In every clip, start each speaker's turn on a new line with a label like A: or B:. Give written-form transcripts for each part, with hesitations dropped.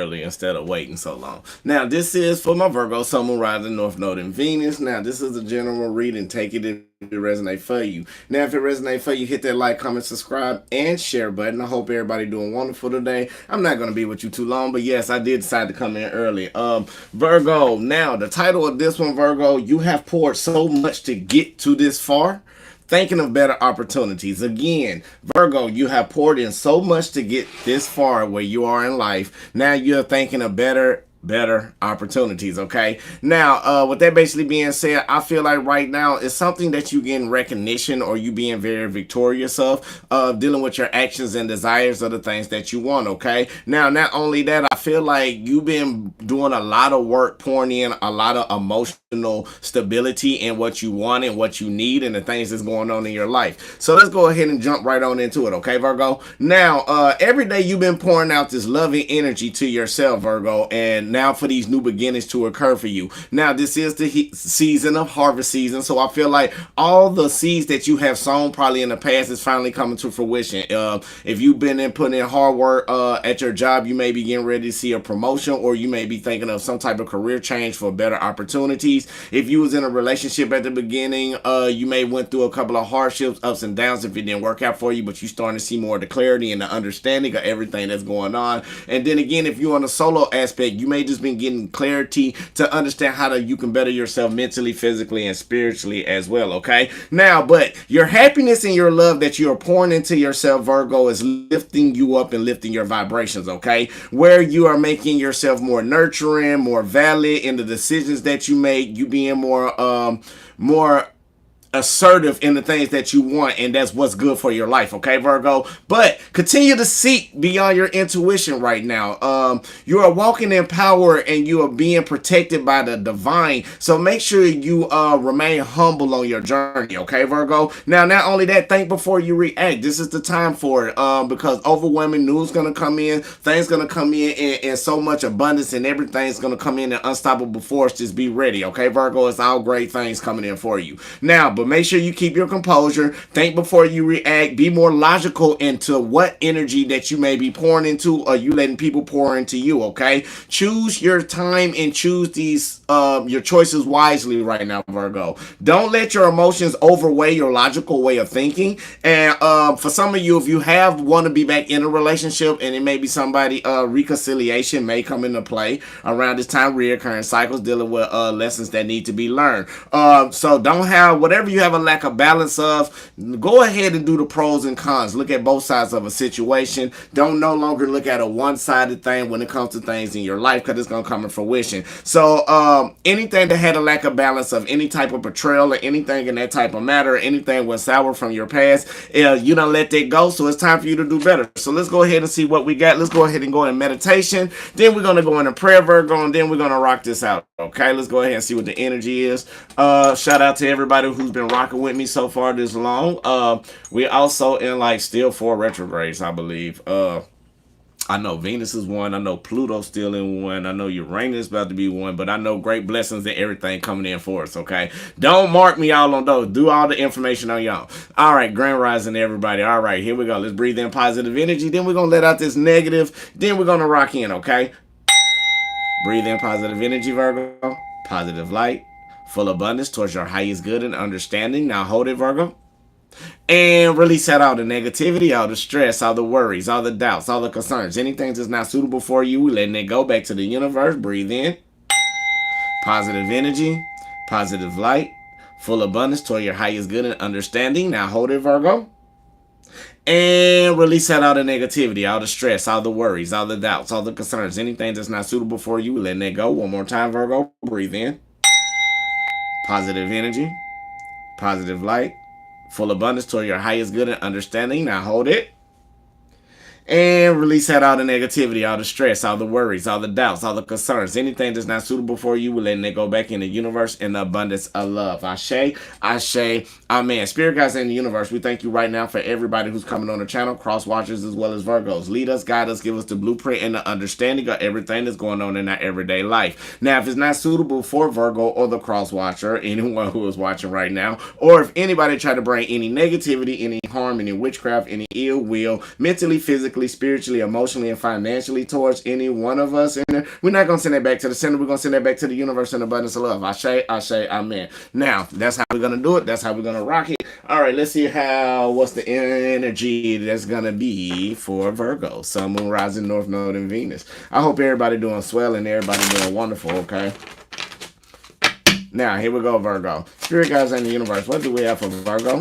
A: early instead of waiting so long. Now, this is for my Virgo, Sun, Moon, Rising, North Node, and Venus. Now, this is a general reading. Take it if it resonate for you. Now, if it resonate for you, hit that like, comment, subscribe, and share button. I hope everybody doing wonderful today. I'm not going to be with you too long, but yes, I did decide to come in early. Virgo, now, the title of this one, Virgo, you have poured so much to get to this far. Thinking of better opportunities. Again, Virgo, you have poured in so much to get this far where you are in life. Now you're thinking of better opportunities. Okay, now with that basically being said, I feel like right now it's something that you getting recognition or you being very victorious of dealing with your actions and desires of the things that you want. Okay, now not only that, I feel like you've been doing a lot of work, pouring in a lot of emotional stability in what you want and what you need and the things that's going on in your life. So let's go ahead and jump right on into it. Okay, Virgo, now every day you've been pouring out this loving energy to yourself, Virgo, and now for these new beginnings to occur for you. Now, this is the season of harvest season, so I feel like all the seeds that you have sown probably in the past is finally coming to fruition. If you've been putting in hard work at your job, you may be getting ready to see a promotion, or you may be thinking of some type of career change for better opportunities. If you was in a relationship at the beginning, you may went through a couple of hardships, ups and downs if it didn't work out for you, but you're starting to see more of the clarity and the understanding of everything that's going on. And then again, if you're on a solo aspect, you may just been getting clarity to understand how you can better yourself mentally, physically, and spiritually as well. Okay, now, but your happiness and your love that you are pouring into yourself, Virgo, is lifting you up and lifting your vibrations. Okay, where you are making yourself more nurturing, more valid in the decisions that you make, you being more assertive in the things that you want, and that's what's good for your life. Okay, Virgo, but continue to seek beyond your intuition right now. You are walking in power and you are being protected by the divine, so make sure you remain humble on your journey. Okay, Virgo, now not only that, think before you react. This is the time for it, because overwhelming news gonna come in, things gonna come in so much abundance, and everything's gonna come in unstoppable force. Just be ready. Okay, Virgo, it's all great things coming in for you now, but make sure you keep your composure. Think before you react. Be more logical into what energy that you may be pouring into, or you letting people pour into you. Okay, choose your time and choose these your choices wisely right now, Virgo. Don't let your emotions overweigh your logical way of thinking. And for some of you, if you have want to be back in a relationship, and it may be somebody, reconciliation may come into play around this time. Reoccurring cycles dealing with lessons that need to be learned. So don't have whatever you have a lack of balance of. Go ahead and do the pros and cons. Look at both sides of a situation. Don't no longer look at a one-sided thing when it comes to things in your life, because it's gonna come to fruition. So anything that had a lack of balance of any type of betrayal or anything in that type of matter, or anything went sour from your past, you don't let that go. So it's time for you to do better. So let's go ahead and see what we got. Let's go ahead and go in meditation. Then we're gonna go into prayer, Virgo, and then we're gonna rock this out. Okay, let's go ahead and see what the energy is. Shout out to everybody who's been rocking with me so far this long. We also in like still 4 retrogrades, I believe. I know Venus is one. I know Pluto's still in one. I know Uranus is about to be one. But I know great blessings and everything coming in for us, okay? Don't mark me all on those. Do all the information on y'all. All right, Grand Rising, everybody. All right, here we go. Let's breathe in positive energy. Then we're going to let out this negative. Then we're going to rock in, okay? Breathe in positive energy, Virgo. Positive light. Full abundance towards your highest good and understanding. Now hold it, Virgo. And release out all the negativity, all the stress, all the worries, all the doubts, all the concerns. Anything that's not suitable for you, we letting it go back to the universe. Breathe in. Positive energy. Positive light. Full abundance toward your highest good and understanding. Now hold it, Virgo. And release out all the negativity, all the stress, all the worries, all the doubts, all the concerns. Anything that's not suitable for you, we letting it go. One more time, Virgo. Breathe in. Positive energy. Positive light. Full abundance toward your highest good and understanding. Now hold it. And release out all the negativity, all the stress, all the worries, all the doubts, all the concerns. Anything that's not suitable for you, we're letting it go back in the universe in the abundance of love. Ashe, Ashe, Amen. Spirit guides in the universe, we thank you right now for everybody who's coming on the channel, cross watchers as well as Virgos. Lead us, guide us, give us the blueprint and the understanding of everything that's going on in our everyday life. Now, if it's not suitable for Virgo or the cross watcher, anyone who is watching right now, or if anybody try to bring any negativity, any harm, any witchcraft, any ill will, mentally, physically, physically, spiritually, emotionally, and financially towards any one of us in there, we're not going to send that back to the center. We're going to send that back to the universe in abundance of love. Ashe, Ashe, Amen. Now, that's how we're going to do it. That's how we're going to rock it. All right, let's see what's the energy that's going to be for Virgo, Sun, Moon, Rising, North Node, and Venus. I hope everybody doing swell and everybody doing wonderful, okay? Now, here we go, Virgo. Spirit guides in the universe. What do we have for Virgo?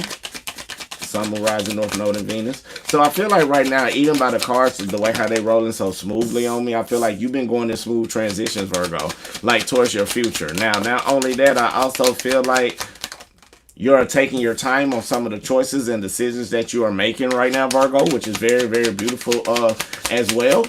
A: Sun, Moon, Rising, North Node, and Venus. So I feel like right now, even by the cards, the way how they rolling so smoothly on me, I feel like you've been going in smooth transitions, Virgo, like towards your future. Now, not only that, I also feel like you're taking your time on some of the choices and decisions that you are making right now, Virgo, which is very, very beautiful as well.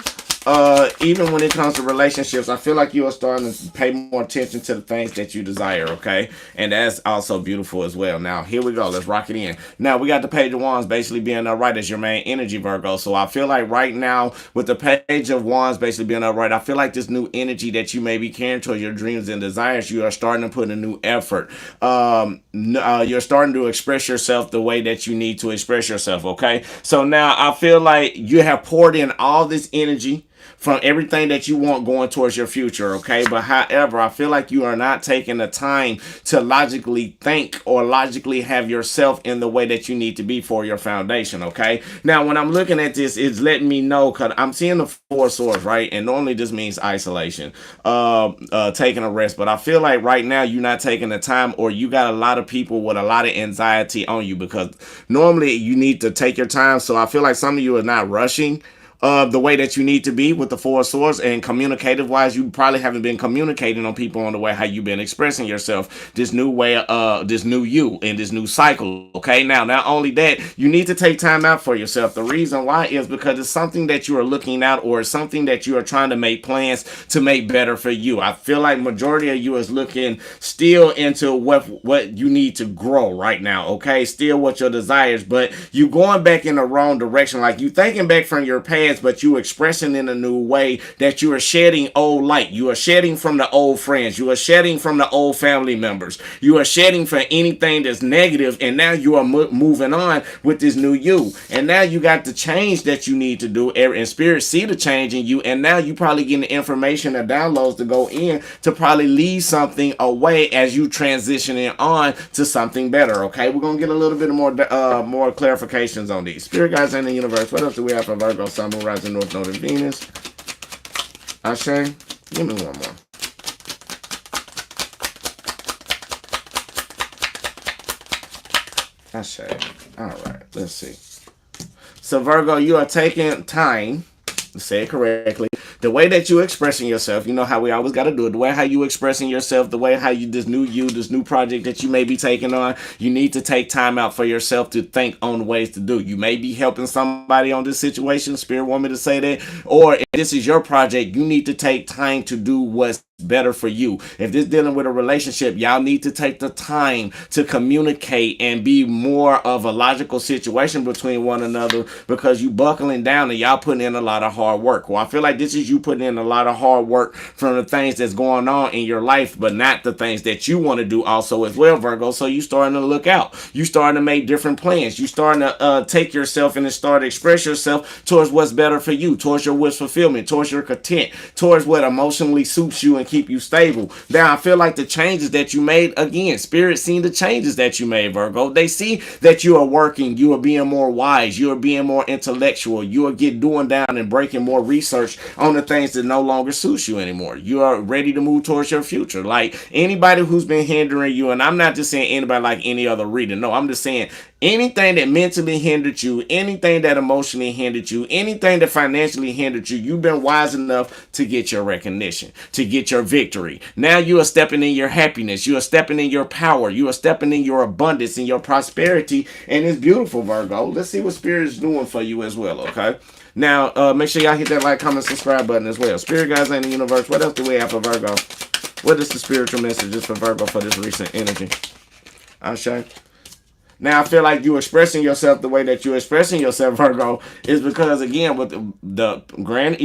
A: Even when it comes to relationships, I feel like you are starting to pay more attention to the things that you desire, okay? And that's also beautiful as well. Now, here we go. Let's rock it in. Now, we got the Page of Wands basically being upright as your main energy, Virgo. So I feel like right now, with the Page of Wands basically being upright, I feel like this new energy that you may be carrying towards your dreams and desires, you are starting to put in a new effort. You're starting to express yourself the way that you need to express yourself, okay? So now I feel like you have poured in all this energy from everything that you want going towards your future, okay? But however, I feel like you are not taking the time to logically think or logically have yourself in the way that you need to be for your foundation, okay? Now, when I'm looking at this, it's letting me know, because I'm seeing the Four of Swords, right? And normally this means isolation, taking a rest. But I feel like right now you're not taking the time, or you got a lot of people with a lot of anxiety on you, because normally you need to take your time. So I feel like some of you are not rushing the way that you need to be with the Four of Swords, and communicative wise, you probably haven't been communicating on people on the way how you've been expressing yourself, this new way, this new you in this new cycle. Okay, now not only that, you need to take time out for yourself. The reason why is because it's something that you are looking at, or something that you are trying to make plans to make better for you. I feel like majority of you is looking still into what you need to grow right now. Okay, still what your desires, but you going back in the wrong direction. Like you thinking back from your past, but you expressing in a new way that you are shedding old light. You are shedding from the old friends. You are shedding from the old family members. You are shedding for anything that's negative, and now you are moving on with this new you. And now you got the change that you need to do, and spirit see the change in you, and now you probably getting the information and downloads to go in to probably leave something away as you transitioning on to something better. Okay, we're gonna get a little bit more clarifications on these. Spirit guides in the universe. What else do we have for Virgo, Sun, Moon, Rising, North Node, and Venus? Ashe, give me one more. Ashe. All right, let's see. So Virgo, you are taking time, say it correctly, the way that you expressing yourself. You know how we always got to do it. The way how you expressing yourself, the way how you, this new project that you may be taking on, you need to take time out for yourself to think on ways to do. You may be helping somebody on this situation. Spirit want me to say that. Or if this is your project, you need to take time to do what's better for you. If this dealing with a relationship, y'all need to take the time to communicate and be more of a logical situation between one another, because you buckling down and y'all putting in a lot of hard work. Well, I feel like this is you putting in a lot of hard work from the things that's going on in your life, but not the things that you want to do also as well, Virgo. So you starting to look out. You starting to make different plans. You starting to take yourself and start to express yourself towards what's better for you, towards your wish fulfillment, towards your content, towards what emotionally suits you and keep you stable. Now I feel like the changes that you made, again, spirit seen the changes that you made, Virgo. They see that you are working, you are being more wise, you are being more intellectual, you are doing down and breaking more research on the things that no longer suits you anymore. You are ready to move towards your future. Like anybody who's been hindering you, and I'm not just saying anybody like any other reader, no, I'm just saying anything that mentally hindered you, anything that emotionally hindered you, anything that financially hindered you, you've been wise enough to get your recognition, to get your victory. Now you are stepping in your happiness. You are stepping in your power. You are stepping in your abundance and your prosperity. And it's beautiful, Virgo. Let's see what Spirit is doing for you as well, okay? Now, make sure y'all hit that like, comment, subscribe button as well. Spirit guides in the universe. What else do we have for Virgo? What is the spiritual messages for Virgo for this recent energy? Ashe. Now I feel like you expressing yourself the way that you're expressing yourself, Virgo, is because again with the grand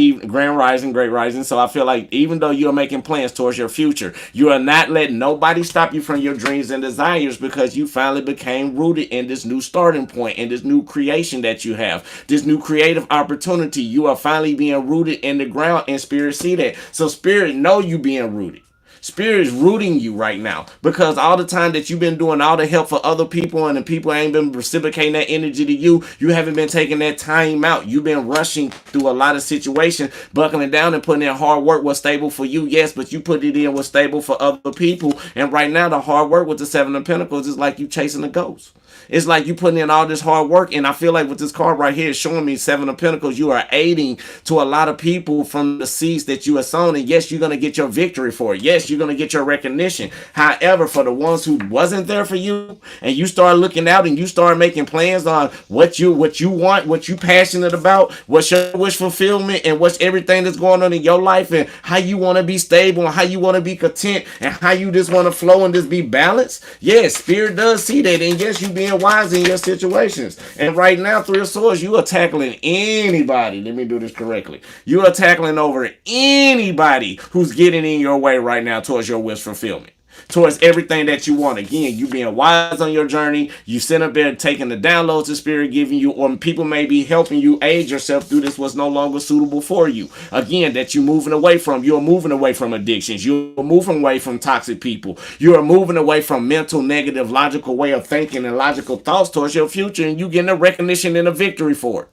A: rising, great rising. So I feel like even though you're making plans towards your future, you are not letting nobody stop you from your dreams and desires because you finally became rooted in this new starting point, in this new creation that you have, this new creative opportunity. You are finally being rooted in the ground, and spirit see that. So spirit know you being rooted. Spirit is rooting you right now because all the time that you've been doing all the help for other people and the people ain't been reciprocating that energy to you, you haven't been taking that time out. You've been rushing through a lot of situations, buckling down and putting in hard work was stable for you, yes, but you put it in was stable for other people. And right now, the hard work with the Seven of Pentacles is like you chasing a ghost. It's like you putting in all this hard work, and I feel like with this card right here showing me Seven of Pentacles, you are aiding to a lot of people from the seeds that you have sown, and yes, you're going to get your victory for it. Yes, you're going to get your recognition. However, for the ones who wasn't there for you, and you start looking out and you start making plans on what you want, what you passionate about, what's your wish fulfillment, and what's everything that's going on in your life, and how you want to be stable, and how you want to be content, and how you just want to flow and just be balanced. Yes, spirit does see that, and yes, you being wise in your situations. And right now, Three of Swords, you are tackling anybody. Let me do this correctly. You are tackling over anybody who's getting in your way right now towards your wish fulfillment, towards everything that you want. Again, you being wise on your journey. You sit up there taking the downloads the spirit giving you, or people may be helping you aid yourself through this what's no longer suitable for you. Again, that you're moving away from. You're moving away from addictions. You're moving away from toxic people. You're moving away from mental, negative, logical way of thinking and logical thoughts towards your future, and you getting a recognition and a victory for it.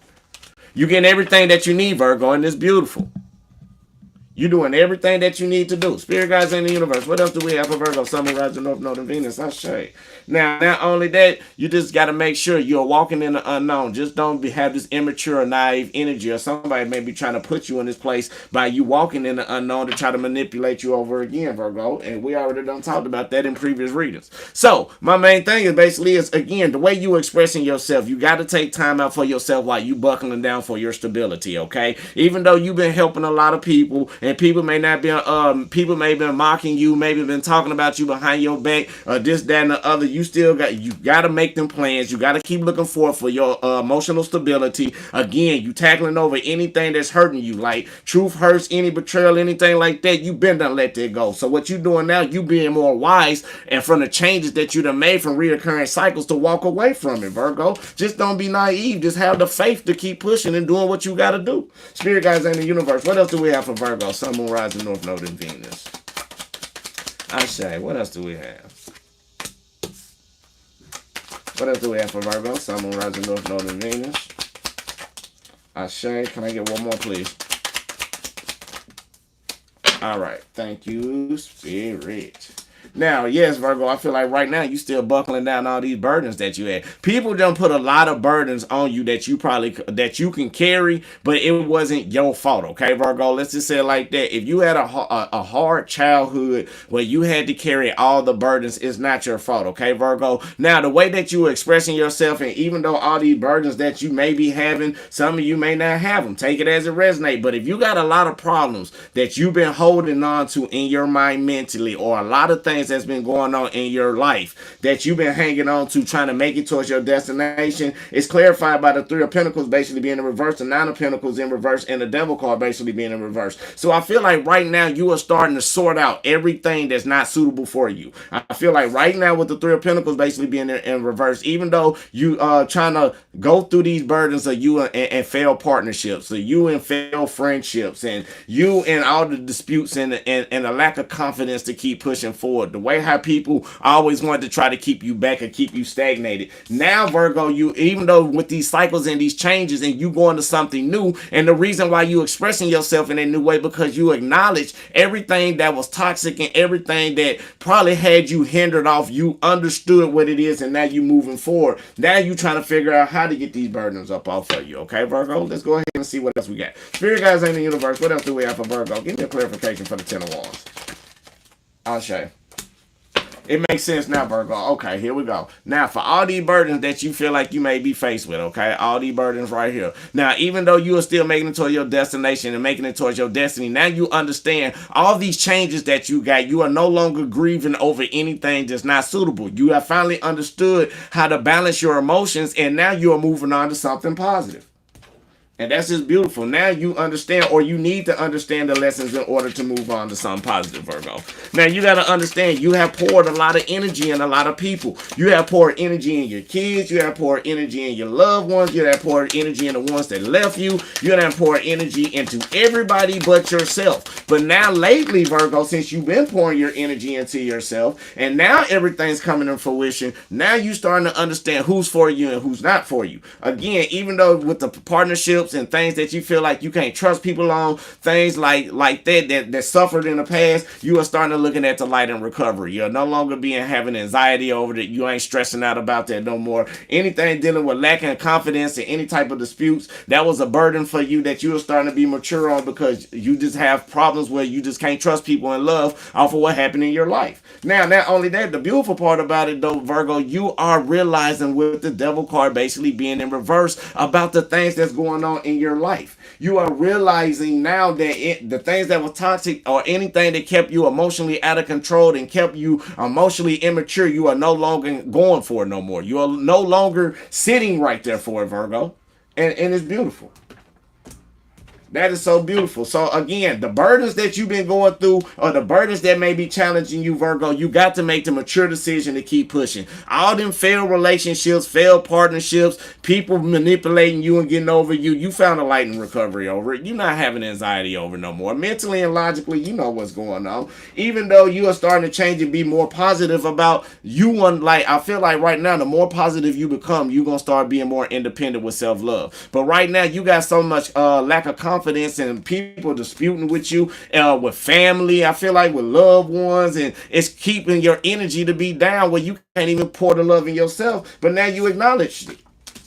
A: You getting everything that you need, Virgo, and it's beautiful. You're doing everything that you need to do. Spirit guides in the universe. What else do we have for Virgo? Sun, Moon, Rising, North Node, and Venus. I say. Now, not only that, you just got to make sure you're walking in the unknown. Just don't have this immature or naive energy, or somebody may be trying to put you in this place by you walking in the unknown to try to manipulate you over again, Virgo. And we already done talked about that in previous readings. So, my main thing is basically again, the way you expressing yourself. You got to take time out for yourself while you buckling down for your stability, okay? Even though you've been helping a lot of people, and people may not be people may have been mocking you, maybe been talking about you behind your back, this, that, and the other. You got to make them plans. You got to keep looking forward for your emotional stability. Again, you tackling over anything that's hurting you, like truth hurts, any betrayal, anything like that. You been done let that go. So what you doing now? You being more wise, and from the changes that you done made from reoccurring cycles to walk away from it, Virgo. Just don't be naive. Just have the faith to keep pushing and doing what you got to do. Spirit guides in the universe. What else do we have for Virgo? Sun, Moon, Rising, North Node, and Venus. I say, what else do we have? What else do we have for Virgo? Sun, Moon, Rising, North Node, and Venus. I say, can I get one more, please? All right. Thank you, Spirit. Now, yes, Virgo, I feel like right now you still buckling down all these burdens that you had. People don't put a lot of burdens on you that you can carry, but it wasn't your fault, okay, Virgo? Let's just say it like that. If you had a hard childhood where you had to carry all the burdens, it's not your fault, okay, Virgo? Now, the way that you were expressing yourself, and even though all these burdens that you may be having, some of you may not have them. Take it as it resonates. But if you got a lot of problems that you've been holding on to in your mind mentally, or a lot of things that's been going on in your life that you've been hanging on to, trying to make it towards your destination, it's clarified by the Three of Pentacles basically being in reverse, the Nine of Pentacles in reverse, and the Devil card basically being in reverse. So I feel like right now you are starting to sort out everything that's not suitable for you. I feel like right now with the Three of Pentacles basically being in reverse, even though you trying to go through these burdens of you and failed partnerships, or you and failed friendships, and you and all the disputes and a lack of confidence to keep pushing forward. The way how people always want to try to keep you back or keep you stagnated. Now, Virgo, you, even though with these cycles and these changes and you going to something new, and the reason why you expressing yourself in a new way, because you acknowledge everything that was toxic and everything that probably had you hindered off. You understood what it is, and now you moving forward. Now you trying to figure out how to get these burdens up off of you. Okay, Virgo? Let's go ahead and see what else we got. Spirit guides in the universe. What else do we have for Virgo? Give me a clarification for the Ten of Wands. I'll show you. It makes sense now, Virgo. Okay, here we go. Now, for all these burdens that you feel like you may be faced with, okay, all these burdens right here. Now, even though you are still making it towards your destination and making it towards your destiny, now you understand all these changes that you got. You are no longer grieving over anything that's not suitable. You have finally understood how to balance your emotions, and now you are moving on to something positive. And that's just beautiful. Now you understand, or you need to understand the lessons in order to move on to something positive, Virgo. Now you got to understand, you have poured a lot of energy in a lot of people. You have poured energy in your kids. You have poured energy in your loved ones. You have poured energy in the ones that left you. You have poured energy into everybody but yourself. But now lately, Virgo, since you've been pouring your energy into yourself, and now everything's coming to fruition, now you starting to understand who's for you and who's not for you. Again, even though with the partnership and things that you feel like you can't trust people on, things like that suffered in the past, you are starting to looking at the light in recovery. You're no longer having anxiety over that. You ain't stressing out about that no more. Anything dealing with lacking confidence in any type of disputes, that was a burden for you that you are starting to be mature on, because you just have problems where you just can't trust people in love off of what happened in your life. Now, not only that, the beautiful part about it though, Virgo, you are realizing with the devil card basically being in reverse about the things that's going on in your life. You are realizing now that the things that were toxic or anything that kept you emotionally out of control and kept you emotionally immature, you are no longer going for it no more. You are no longer sitting right there for it, Virgo. And it's beautiful. That is so beautiful. So again, the burdens that you've been going through, or the burdens that may be challenging you, Virgo, you got to make the mature decision to keep pushing. All them failed relationships, failed partnerships, people manipulating you and getting over you, you found a light in recovery over it. You're not having anxiety over no more. Mentally and logically, you know what's going on. Even though you are starting to change and be more positive about you, like I feel like right now, the more positive you become, you're gonna start being more independent with self-love. But right now, you got so much lack of confidence and people disputing with you, with family, I feel like with loved ones, and it's keeping your energy to be down where you can't even pour the love in yourself. But now you acknowledge it.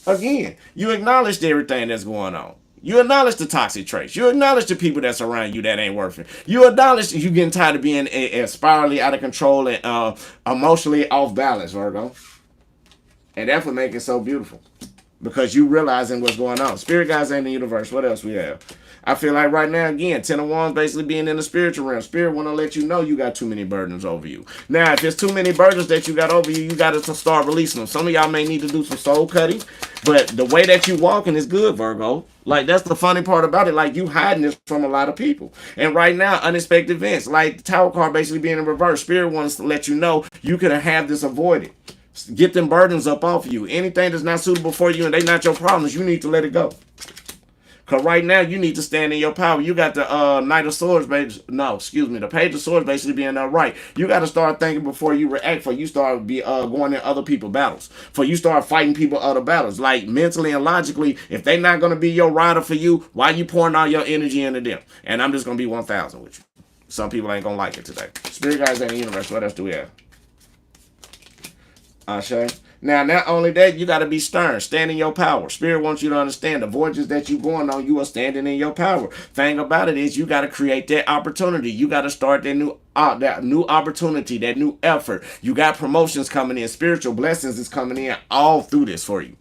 A: Again, you acknowledged everything that's going on. You acknowledge the toxic traits. You acknowledge the people that's around you that ain't working. You acknowledge you getting tired of being spirally out of control and emotionally off balance, Virgo. And that's what makes it so beautiful, because you realizing what's going on. Spirit guides ain't the universe. What else we have? I feel like right now, again, Ten of Wands basically being in the spiritual realm. Spirit want to let you know you got too many burdens over you. Now, if there's too many burdens that you got over you, you got to start releasing them. Some of y'all may need to do some soul cutting, but the way that you walking is good, Virgo. Like, that's the funny part about it. Like, you hiding this from a lot of people. And right now, unexpected events, like the Tower card basically being in reverse, Spirit wants to let you know you can have this avoided. Get them burdens up off you. Anything that's not suitable for you and they not your problems, you need to let it go. Because right now, you need to stand in your power. You got the Knight of Swords, the Page of Swords basically being right. You got to start thinking before you react, for you start going in other people's battles. For you start fighting people other battles. Like, mentally and logically, if they not going to be your rider for you, why you pouring all your energy into them? And I'm just going to be 1,000 with you. Some people ain't going to like it today. Spirit guides in the universe. What else do we have? Ashe. Now, not only that, you got to be stern. Stand in your power. Spirit wants you to understand the voyages that you're going on, you are standing in your power. Thing about it is, you got to create that opportunity. You got to start that new opportunity, that new effort. You got promotions coming in. Spiritual blessings is coming in all through this for you.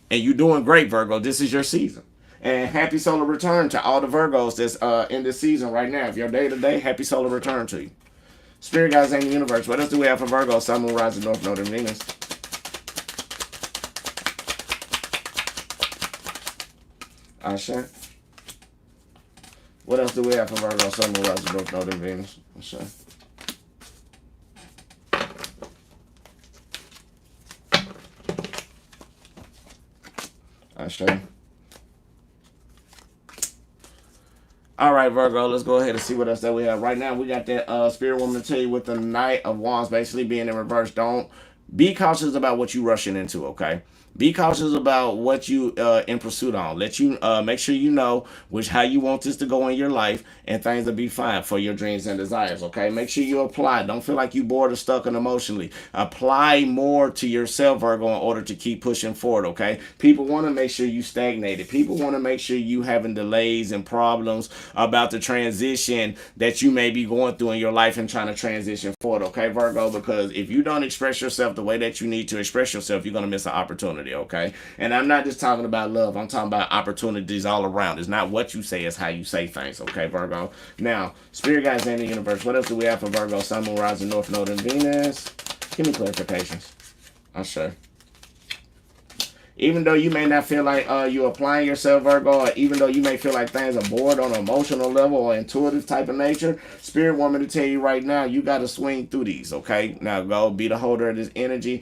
A: And you're doing great, Virgo. This is your season. And happy solar return to all the Virgos that's in this season right now. If you're day to day, happy solar return to you. Spirit guides in the universe. What else do we have for Virgo? Sun, Moon, Rising, North Node, and Venus. Ashe. What else do we have for Virgo? Sun, Moon, Rising, North Node, and Venus. Ashe. Ashe. All right, Virgo, let's go ahead and see what else that we have. Right now, we got that Spirit Woman to tell you with the Knight of Wands basically being in reverse. Don't be cautious about what you rushing into, okay? Be cautious about what you in pursuit on. Let you make sure you know which how you want this to go in your life, and things will be fine for your dreams and desires. Okay, make sure you apply. Don't feel like you bored or stuck and emotionally. Apply more to yourself, Virgo, in order to keep pushing forward. Okay, people want to make sure you stagnated. People want to make sure you having delays and problems about the transition that you may be going through in your life and trying to transition forward. Okay, Virgo, because if you don't express yourself the way that you need to express yourself, you're gonna miss an opportunity. Okay, and I'm not just talking about love. I'm talking about opportunities all around. It's not what you say, it's how you say things. Okay, Virgo. Now, spirit guides in the universe. What else do we have for Virgo? Sun, Moon, Rising, North Node, and Venus. Give me clarifications. I'll show. Even though you may not feel like you're applying yourself, Virgo, or even though you may feel like things are bored on an emotional level or intuitive type of nature, Spirit want me to tell you right now, you got to swing through these, okay? Now go be the holder of this energy.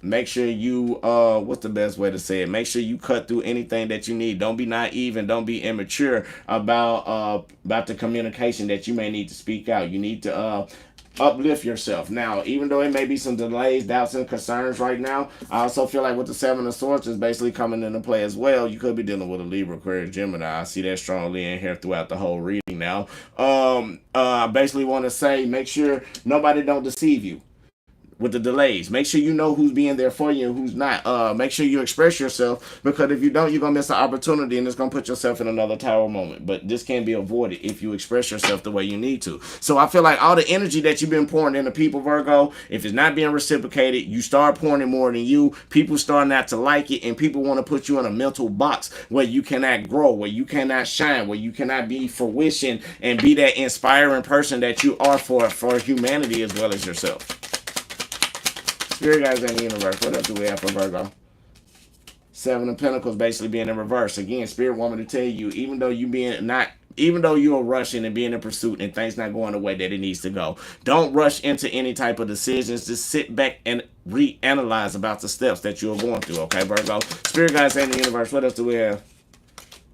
A: Make sure you what's the best way to say it, make sure you cut through anything that you need. Don't be naive and don't be immature about the communication that you may need to speak out. You need to uplift yourself. Now, even though it may be some delays, doubts, and concerns right now, I also feel like with the Seven of Swords is basically coming into play as well. You could be dealing with a Libra, Aquarius, Gemini. I see that strongly in here throughout the whole reading now. I basically want to say, make sure nobody don't deceive you with the delays. Make sure you know who's being there for you and who's not. Make sure you express yourself, because if you don't, you're gonna miss an opportunity and it's gonna put yourself in another tower moment. But this can be avoided if you express yourself the way you need to. So I feel like all the energy that you've been pouring into people, Virgo, if it's not being reciprocated, you start pouring it more than you. People start not to like it, and people want to put you in a mental box where you cannot grow, where you cannot shine, where you cannot be fruition and be that inspiring person that you are for humanity as well as yourself. Spirit guys in the universe. What else do we have for Virgo? Seven of Pentacles basically being in reverse. Again, Spirit want me to tell you, even though you're rushing and being in pursuit and things not going the way that it needs to go, don't rush into any type of decisions. Just sit back and reanalyze about the steps that you're going through. Okay, Virgo. Spirit guys in the universe. What else do we have?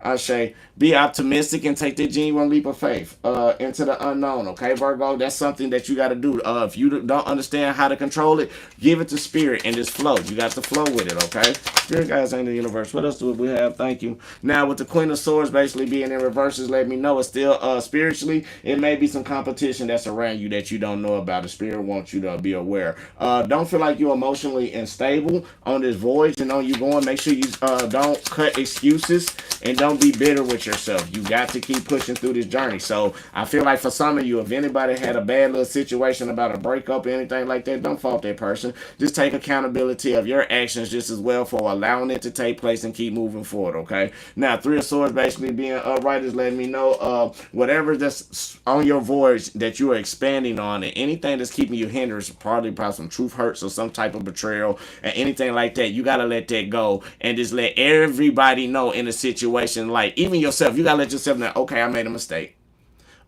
A: I say, be optimistic and take the genuine leap of faith into the unknown. Okay, Virgo, that's something that you got to do. If you don't understand how to control it, give it to Spirit and just flow. You got to flow with it. Okay, Spirit guys in the universe. What else do we have? Thank you. Now with the Queen of Swords basically being in reverses, let me know it's still spiritually. It may be some competition that's around you that you don't know about. The Spirit wants you to be aware. Don't feel like you're emotionally unstable on this voyage and on you going. Make sure you don't cut excuses and don't be bitter with yourself. You got to keep pushing through this journey. So I feel like for some of you, if anybody had a bad little situation about a breakup or anything like that, don't fault that person. Just take accountability of your actions just as well for allowing it to take place and keep moving forward. Okay. Now, Three of Swords basically being upright is letting me know whatever that's on your voyage that you are expanding on, and anything that's keeping you hindered, probably some truth hurts or some type of betrayal and anything like that. You gotta let that go and just let everybody know in a situation, like even yourself, you gotta let yourself know, okay, I made a mistake.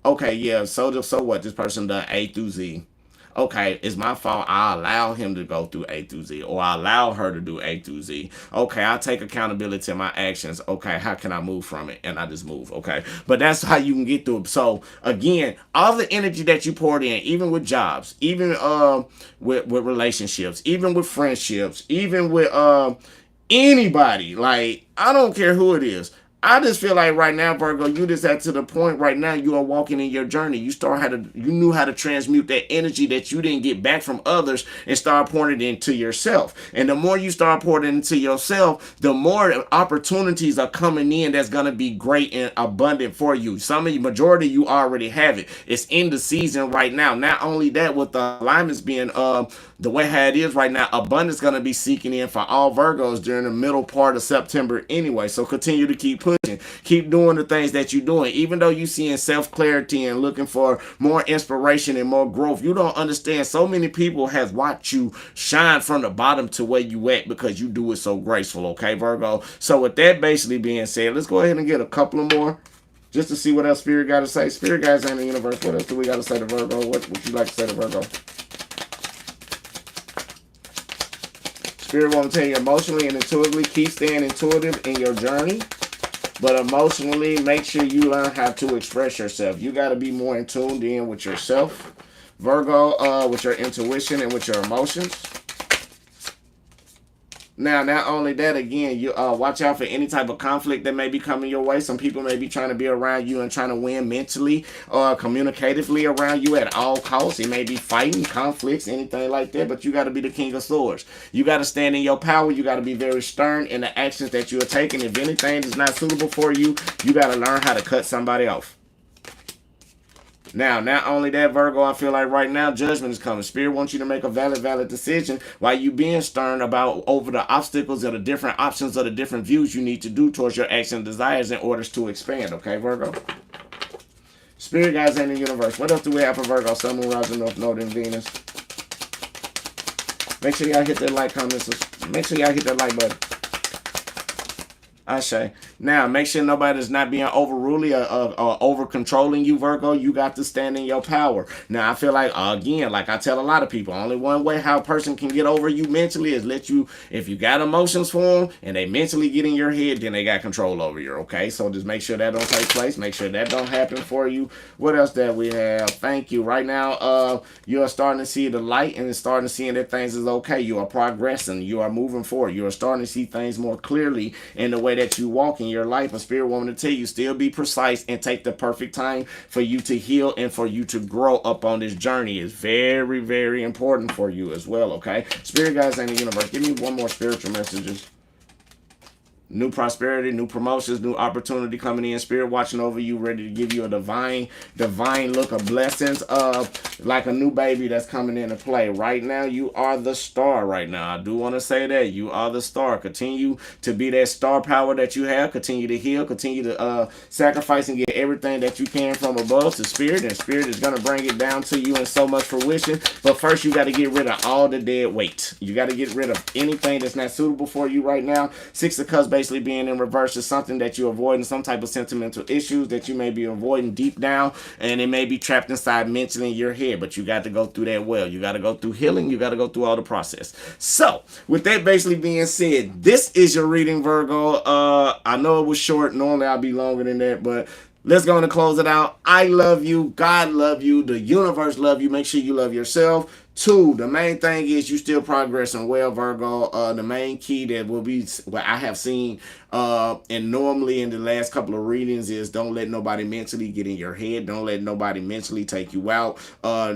A: Okay, yeah, so what? This person done A through Z. Okay, it's my fault. I allow him to go through A through Z, or I allow her to do A through Z. Okay, I take accountability of my actions. Okay, how can I move from it? And I just move. Okay, but that's how you can get through it. So again, all the energy that you poured in, even with jobs, even with relationships, even with friendships, even with anybody, like I don't care who it is. I just feel like right now, Virgo, you just at to the point right now you are walking in your journey. You knew how to transmute that energy that you didn't get back from others and start pouring it into yourself. And the more you start pouring it into yourself, the more opportunities are coming in that's gonna be great and abundant for you. Some of you, majority, you already have it. It's in the season right now. Not only that, with the alignments being the way how it is right now, abundance gonna be seeking in for all Virgos during the middle part of September anyway. So continue to keep pushing, keep doing the things that you're doing. Even though you're seeing self-clarity and looking for more inspiration and more growth, you don't understand. So many people have watched you shine from the bottom to where you at because you do it so graceful. Okay, Virgo. So with that basically being said, let's go ahead and get a couple of more just to see what else Spirit got to say. Spirit guys in the universe, what else do we got to say to Virgo? What would you like to say to Virgo? Spirit want to tell you emotionally and intuitively, keep staying intuitive in your journey. But emotionally, make sure you learn how to express yourself. You got to be more in tuned in with yourself, Virgo, with your intuition and with your emotions. Now, not only that, again, you watch out for any type of conflict that may be coming your way. Some people may be trying to be around you and trying to win mentally or communicatively around you at all costs. It may be fighting, conflicts, anything like that. But you got to be the king of swords. You got to stand in your power. You got to be very stern in the actions that you are taking. If anything is not suitable for you, you got to learn how to cut somebody off. Now, not only that, Virgo, I feel like right now judgment is coming. Spirit wants you to make a valid decision while you being stern about over the obstacles or the different options or the different views you need to do towards your action and desires in order to expand. Okay, Virgo? Spirit guides in the universe. What else do we have for Virgo? Sun, Moon, Rising, North Node, and Venus. Make sure y'all hit that like, comments. Make sure y'all hit that like button. I say. Now, make sure nobody's not being overruly or over controlling you, Virgo. You got to stand in your power. Now, I feel like, again, like I tell a lot of people, only one way how a person can get over you mentally is let you, if you got emotions for them and they mentally get in your head, then they got control over you, okay? So just make sure that don't take place. Make sure that don't happen for you. What else that we have? Thank you. Right now, you are starting to see the light and starting to see that things is okay. You are progressing. You are moving forward. You are starting to see things more clearly in the way that you walk in your life. A spirit woman to tell you, still be precise and take the perfect time for you to heal and for you to grow up on this journey is very, very important for you as well, okay? Spirit guys in the universe, give me one more spiritual messages. New prosperity, new promotions, new opportunity coming in. Spirit watching over you, ready to give you a divine look of blessings of like a new baby that's coming into play. Right now, you are the star right now. I do want to say that. You are the star. Continue to be that star power that you have. Continue to heal. Continue to sacrifice and get everything that you can from above to Spirit. And Spirit is going to bring it down to you in so much fruition. But first, you got to get rid of all the dead weight. You got to get rid of anything that's not suitable for you right now. Six of Cups basically being in reverse is something that you're avoiding, some type of sentimental issues that you may be avoiding deep down, and it may be trapped inside mentally in your head, but you got to go through that well. You got to go through healing. You got to go through all the process. So with that basically being said, this is your reading, Virgo. I know it was short. Normally I'll be longer than that, but let's go on and close it out. I love you. God love you. The universe love you. Make sure you love yourself. Two, the main thing is you still progressing well, Virgo. The main key that will be what I have seen and normally in the last couple of readings is don't let nobody mentally get in your head. Don't let nobody mentally take you out.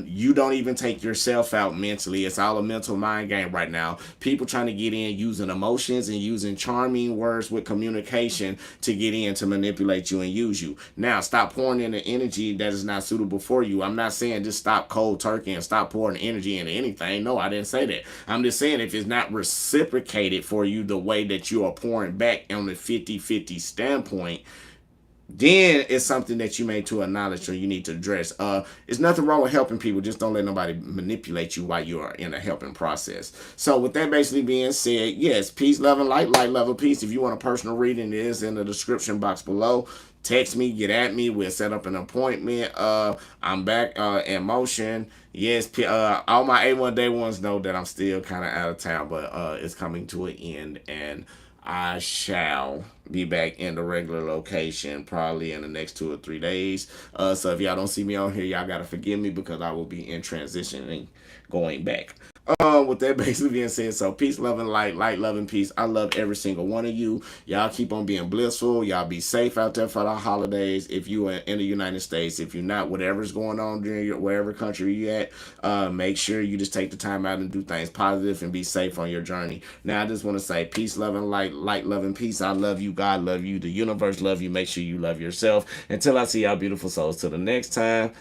A: You don't even take yourself out mentally. It's all a mental mind game right now. People trying to get in using emotions and using charming words with communication to get in to manipulate you and use you. Now, stop pouring in the energy that is not suitable for you. I'm not saying just stop cold turkey and stop pouring energy into anything. No, I didn't say that. I'm just saying if it's not reciprocated for you the way that you are pouring back on the 50-50 standpoint, then it's something that you need to acknowledge or you need to address. There's nothing wrong with helping people. Just don't let nobody manipulate you while you are in a helping process. So with that basically being said, yes, peace, love, and light, love, and peace. If you want a personal reading, it is in the description box below. Text me, get at me. We'll set up an appointment. I'm back in motion. Yes, all my A1 day ones know that I'm still kind of out of town, but it's coming to an end, and I shall be back in the regular location probably in the next 2 or 3 days. So if y'all don't see me on here, y'all gotta forgive me because I will be in transitioning going back. With that basically being said, so peace, love, and light, love, and peace. I love every single one of you. Y'all keep on being blissful. Y'all be safe out there for the holidays. If you are in the United States, if you're not, whatever's going on during your wherever country you at, make sure you just take the time out and do things positive and be safe on your journey. Now, I just want to say peace, love, and light, love, and peace. I love you. God love you. The universe love you. Make sure you love yourself. Until I see y'all beautiful souls. Till the next time.